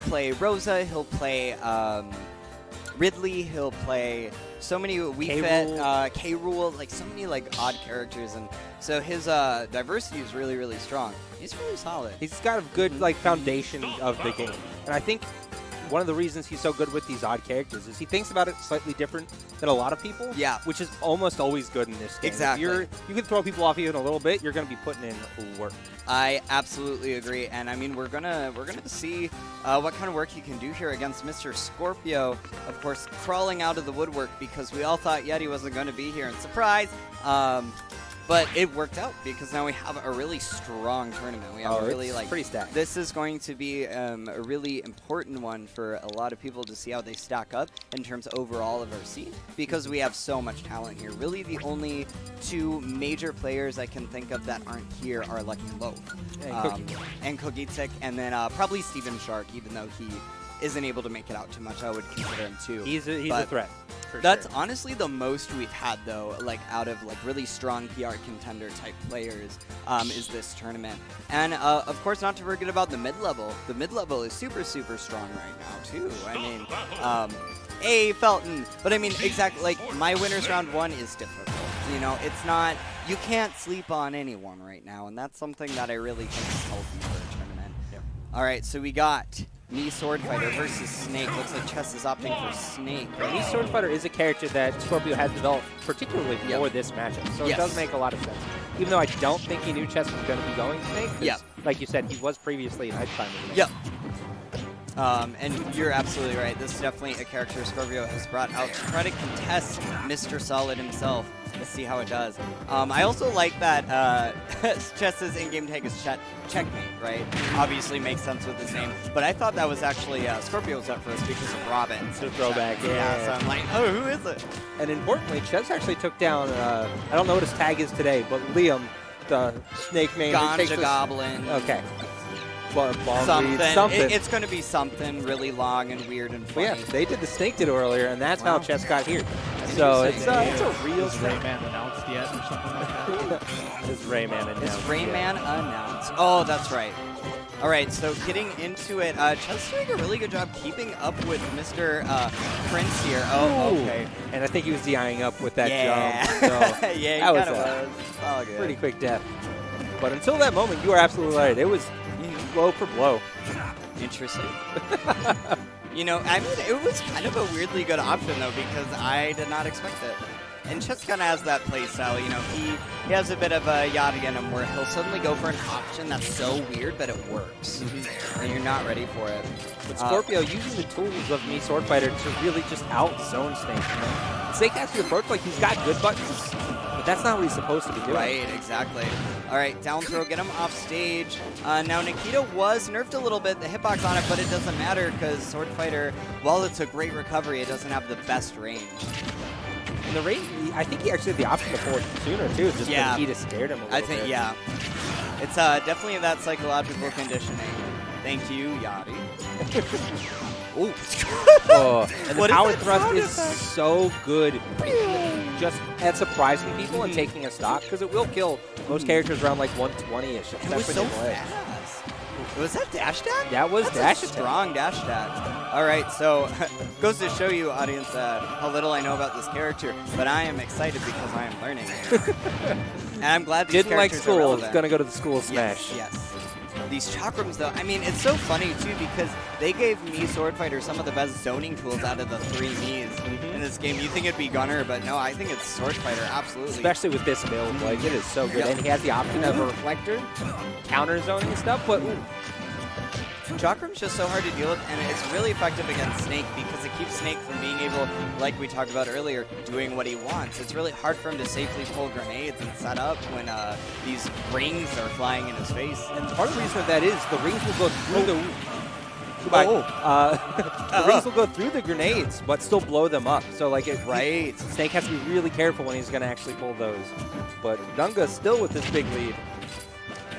play Rosa, he'll play Ridley, he'll play so many Wii Fit, K-Rool, like so many like odd characters, and so his diversity is really, really strong. He's really solid. He's got a good like foundation of the game, and I think one of the reasons he's so good with these odd characters is he thinks about it slightly different than a lot of people. Yeah. Which is almost always good in this game. Exactly. If you can throw people off even a little bit, you're going to be putting in work. I absolutely agree, and I mean we're gonna see what kind of work he can do here against Mr. Skorpio. Of course, crawling out of the woodwork because we all thought Yeti wasn't going to be here, and surprise. But it worked out because now we have a really strong tournament. We have a really pretty stacked. This is going to be a really important one for a lot of people to see how they stack up in terms overall of our seed because we have so much talent here. Really, the only two major players I can think of that aren't here are Lucky Loaf and Kogitic, and then probably Steven Shark, even though he isn't able to make it out too much. I would consider him too. He's a threat. That's honestly the most we've had, though, like out of like really strong PR contender type players, is this tournament. And of course, not to forget about the mid-level. The mid-level is super, super strong right now too. I mean, hey Felton, but I mean exactly like my winners round 1 is difficult. You know, it's not. You can't sleep on anyone right now, and that's something that I really think is healthy for a tournament. Yep. All right, so we got Me Swordfighter versus Snake. Looks like Chess is opting for Snake. Me Swordfighter is a character that Skorpio has developed particularly for this matchup, so it does make a lot of sense. Even though I don't think he knew Chess was going to be going Snake, like you said, he was previously in Nighttime. Yep. And you're absolutely right. This is definitely a character Skorpio has brought out to try to contest Mr. Solid himself. Let's see how it does. I also like that Chess's in-game tag is checkmate, right? Obviously makes sense with his name. But I thought that was actually Skorpio's at first because of Robin. It's a throwback, yeah. So I'm like, oh, who is it? And importantly, Chess actually took down, I don't know what his tag is today, but Liam, the Snake main. Ganja Goblin. Okay. Something. Something. It's going to be something really long and weird and funny. Well, yeah, they did the Snake Ditto earlier, and that's how Chess got here. So it's a real Is Rayman announced yet or something like that? Is Rayman announced? Is Rayman announced? Oh, that's right. All right, so getting into it, Chess doing a really good job keeping up with Mr. Prince here. Oh, okay. And I think he was DIing up with that jump. So yeah, that was a pretty quick death. But until that moment, you are absolutely right. It was blow for blow. Interesting. You know, I mean, it was kind of a weirdly good option, though, because I did not expect it. And Chess kind of has that play style, you know, he has a bit of a Yachty in him where he'll suddenly go for an option that's so weird, but it works. And you're not ready for it. But Skorpio using the tools of Me Swordfighter to really just out-zone Snake. You know? Snake has to approach like he's got good buttons, but that's not what he's supposed to be doing. Right, exactly. All right, down throw, get him off stage. Now, Nikita was nerfed a little bit, the hitbox on it, but it doesn't matter because Swordfighter, while it's a great recovery, it doesn't have the best range. And the range, I think he actually had the option to forward sooner, too, just because he just scared him a little bit. Yeah. It's definitely that psychological conditioning. Thank you, Yachty. Ooh. And the power thrust is so good just at surprising people and taking a stock, because it will kill most characters around like 120-ish. It was so fast. Was that dash attack? That was dash attack. Strong dash attack. All right, so goes to show you, audience, how little I know about this character, but I am excited because I am learning. And I'm glad these characters are relevant. It's going to go to the school smash. Yes. These chakrams, though, I mean, it's so funny, too, because they gave Me Swordfighter some of the best zoning tools out of the 3 Me's in this game. You think it'd be Gunner, but no, I think it's Swordfighter, absolutely. Especially with this build, like, it is so good. And he has the option of a reflector, counter zoning and stuff, but Chakram's just so hard to deal with, and it's really effective against Snake because it keeps Snake from being able, like we talked about earlier, doing what he wants. It's really hard for him to safely pull grenades and set up when these rings are flying in his face. And part of the reason for that is the rings will go through the rings will go through the grenades, but still blow them up. So like Snake has to be really careful when he's going to actually pull those. But Dunga's still with this big lead.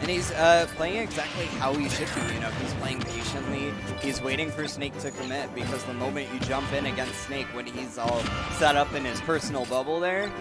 And he's playing exactly how he should be. You know, he's playing patiently. He's waiting for Snake to commit because the moment you jump in against Snake, when he's all set up in his personal bubble there,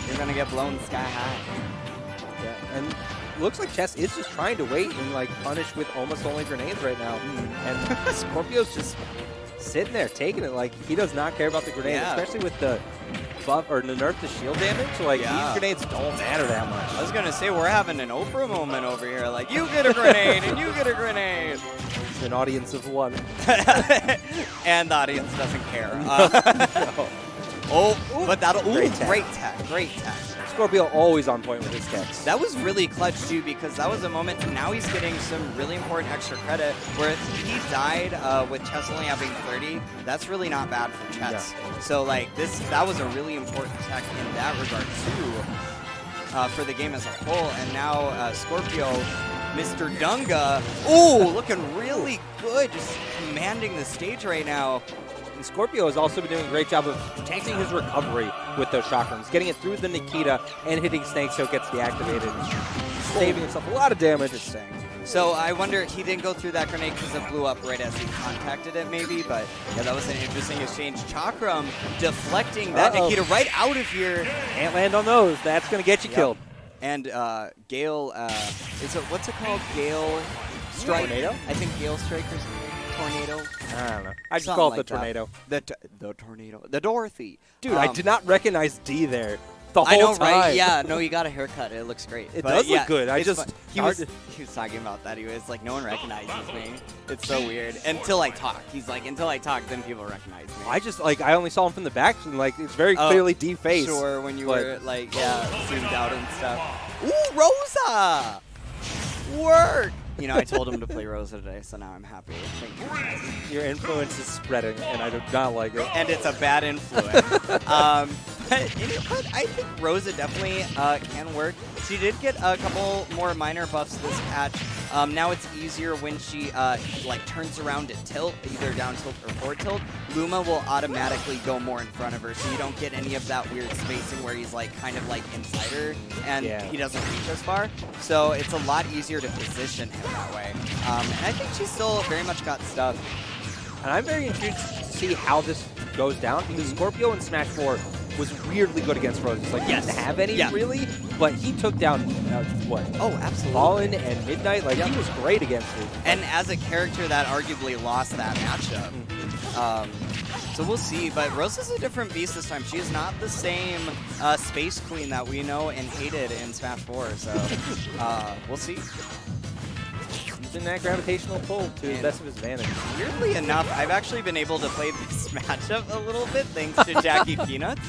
you're going to get blown sky high. Yeah, and looks like Chess is just trying to wait and like punish with almost only grenades right now. And Skorpio's just sitting there taking it. Like, he does not care about the grenade, especially with the buff or the nerf to shield damage. Like, these grenades don't matter that much. I was gonna say, we're having an Oprah moment over here. Like, you get a grenade and you get a grenade. An audience of one. And the audience doesn't care. No. But that'll great tech. Skorpio always on point with his techs. That was really clutch too, because that was a moment. Now he's getting some really important extra credit. Where if he died with Chess only having 30, that's really not bad for Chess. Yeah. So like that was a really important tech in that regard too, for the game as a whole. And now Skorpio, Mr. Dunga, looking really good, just commanding the stage right now. And Skorpio has also been doing a great job of protecting his recovery with those chakrams, getting it through the Nikita and hitting Snake so it gets deactivated, saving himself a lot of damage. So I wonder, he didn't go through that grenade because it blew up right as he contacted it maybe, but yeah, that was an interesting exchange. Chakram deflecting that Nikita right out of here. Can't land on those. That's going to get you killed. And Gale, what's it called? Gale Strike? Tornado? I think Gale Strike or Tornado. I don't know. I just call it the tornado. The tornado. The Dorothy. Dude, I did not recognize D there the whole time. I know, time. Right? Yeah, no, he got a haircut. It looks great. It does look good. He was talking about that. He was like, no one recognizes me. It's so weird. Until I talk. He's like, until I talk, then people recognize me. I only saw him from the back, and like, it's very clearly D face. Sure, when you were like, zoomed out and stuff. Ooh, Rosa! Work! You know, I told him to play Rosa today, so now I'm happy. Thank you. Your influence is spreading, and I do not like it. And it's a bad influence. But I think Rosa definitely can work. She did get a couple more minor buffs this patch. Now it's easier when she turns around to tilt, either down tilt or forward tilt. Luma will automatically go more in front of her, so you don't get any of that weird spacing where he's like kind of like inside her and he doesn't reach as far. So it's a lot easier to position him that way. And I think she's still very much got stuff. And I'm very intrigued to see how this goes down, because Skorpio in Smash 4 was weirdly good against Roses. Like, he didn't have any, really, but he took down, what? Oh, absolutely. Fallen and Midnight. Like, he was great against it. And as a character that arguably lost that matchup. So we'll see, but Rosa's a different beast this time. She is not the same Space Queen that we know and hated in Smash 4, so we'll see. Using that gravitational pull to the best of his advantage. Weirdly enough, I've actually been able to play this matchup a little bit thanks to Jackie Peanuts.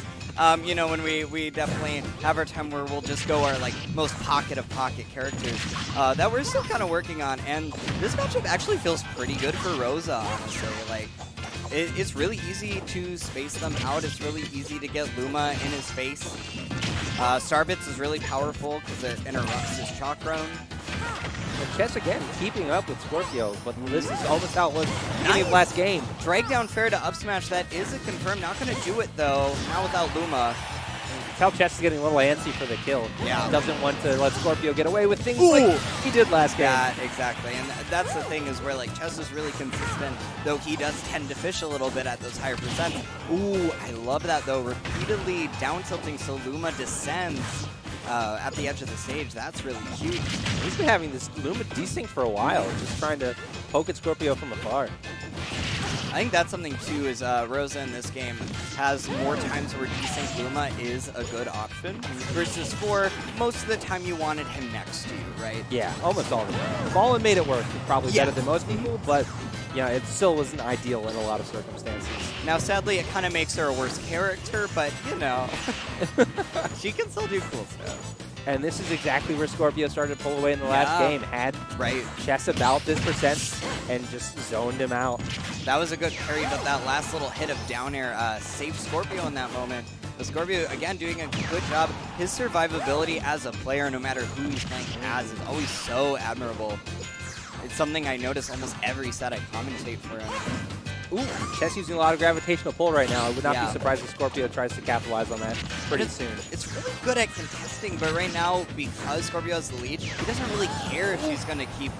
You know, when we definitely have our time where we'll just go our like most pocket of pocket characters that we're still kind of working on, and this matchup actually feels pretty good for Rosa, honestly. Like, it's really easy to space them out. It's really easy to get Luma in his face. Starbits is really powerful because it interrupts his chakram. And Chess, again, keeping up with Skorpio, but this is almost how it was beginning of last game. Drag down fair to up smash. That is a confirm. Not going to do it, though. Not without Luma. Tell Chess is getting a little antsy for the kill. Yeah. He doesn't want to let Skorpio get away with things like he did last game. Yeah, exactly. And that's the thing, is where like Chess is really consistent, though he does tend to fish a little bit at those higher percents. Ooh, I love that, though. Repeatedly down tilting so Luma descends at the edge of the stage. That's really cute. He's been having this Luma desync for a while, just trying to poke at Skorpio from afar. I think that's something, too, is Rosa in this game has more times where desync Luma is a good option, versus for most of the time you wanted him next to you, right? Yeah, almost all the time. Fallen made it work. Probably better than most people, but yeah, it still wasn't ideal in a lot of circumstances. Now, sadly, it kind of makes her a worse character, but, you know, she can still do cool stuff. And this is exactly where Skorpio started to pull away in the last game. Had Chess about this percent and just zoned him out. That was a good parry, but that last little hit of down air saved Skorpio in that moment. But Skorpio, again, doing a good job. His survivability as a player, no matter who he's playing as, is always so admirable. It's something I notice almost every set I commentate for him. Ooh, Chess using a lot of gravitational pull right now. I would not be surprised if Skorpio tries to capitalize on that pretty soon. It's really good at contesting, but right now, because Skorpio has the lead, he doesn't really care if she's going to keep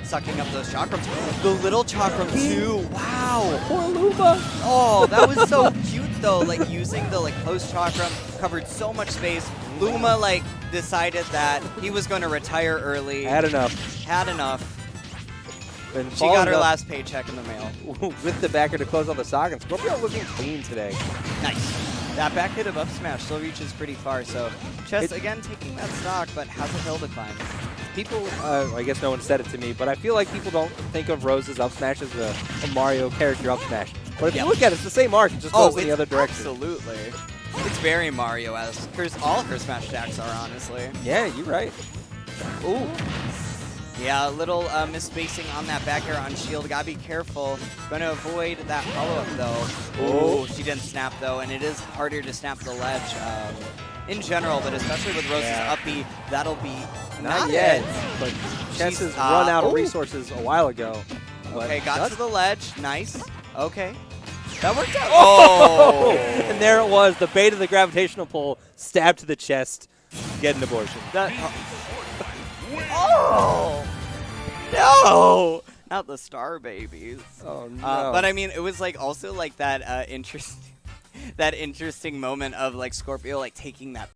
sucking up those chakrams. The little chakram, too. Wow. Poor Luma. Oh, that was so cute, though. Like, using the close chakram, covered so much space. Luma, like, decided that he was going to retire early. Had enough. Had enough. And She got her followed last paycheck in the mail. up with the backer to close out the stock, and Skorpio looking clean today. Nice. That back hit of up smash still reaches pretty far, so Chess again taking that stock, but has a hill to climb. People, I guess no one said it to me, but I feel like people don't think of Rose's up smash as a Mario character up smash. But if you look at it, it's the same arc, it just goes in the other direction. Absolutely. It's very Mario-esque. All of her smash attacks are, honestly. Yeah, you're right. Ooh. Yeah, a little misspacing on that back air on shield. Gotta be careful. Gonna avoid that follow-up, though. Ooh, she didn't snap, though, and it is harder to snap the ledge in general, but especially with Rose's up B, that'll be Not yet, but Chess has run out of resources a while ago. Okay, got to the ledge. Nice. Okay. That worked out. Oh! And there it was, the bait of the gravitational pull, stabbed to the chest, get an abortion. Oh! No! Not the Star Babies. Oh, no. But I mean, it was like also like that interesting moment of like Skorpio like taking that